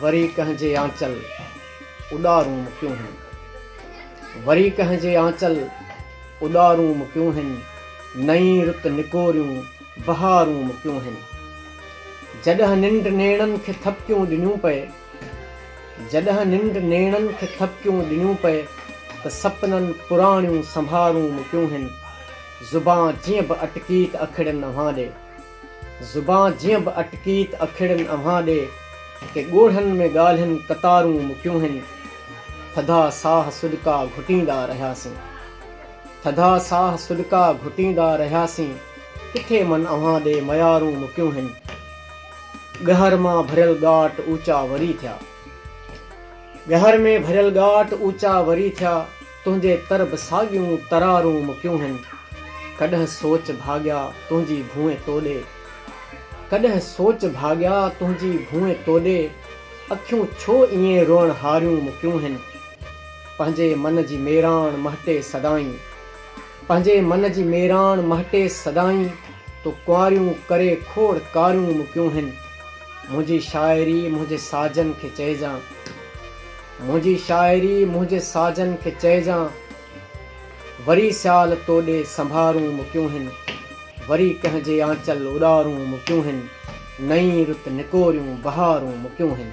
वरी कंहिंजे आंचल उॾारूं मुकियूं आहिनि। वरी कंहिंजे आंचल उॾारूं मुकियूं आहिनि। नई रुत निकोरियूं बहारूं मुकियूं आहिनि। जॾहिं निंड नेणनि खे थपकियूं ॾिनियूं पए, जॾहिं निंड नेणनि खे थपकियूं ॾिनियूं पए, त सपननि पुराणियूं संभारूं मुकियूं आहिनि। ज़ुबान जीअं बि अटकीत अखिड़नि अव्हां ॾे, ज़ुबान जीअं बि अटकीत अखिड़नि अव्हां ॾे, के ॻोढ़नि में ॻाल्हियुनि कतारूं मुकियूं आहिनि। थधा साह सुॾका घुटींदा रहियासीं, थधा साह सुॾका घुटींदा रहियासीं, किथे मन अव्हां ॾे मयारूं मुकियूं आहिनि। गहर मां भरियल ॻाट ऊचा वरी थिया, गहर में भरियल ॻाट ऊचा वरी थिया, तुंहिंजे तरब साॻियूं तरारूं मुकियूं आहिनि। कॾहिं सोच भाॻिया तुंहिंजी भूए तोॾे, कॾहिं सोच भाॻिया तुंहिंजी भूए तोॾे, अखियूं छो ईअं रोअण हारियूं मुकियूं आहिनि। पंहिंजे मन जी मेराण महटे सदाईं, पंहिंजे मन जी मेराण महटे सदाईं, तो कुआरियूं करे खोड़ कारियूं मुकियूं आहिनि। मुंहिंजी शाइरी मुंहिंजे साजन खे चइजां, मुंहिंजी शाइरी मुंहिंजे साजन खे चइजां, वरी सियाल तोॾे संभारूं मुकियूं आहिनि। वरी कंहिंजे आंचल उॾारूं मुकियूं आहिनि। नई रुत निकोरियूं बहारूं मुकियूं आहिनि।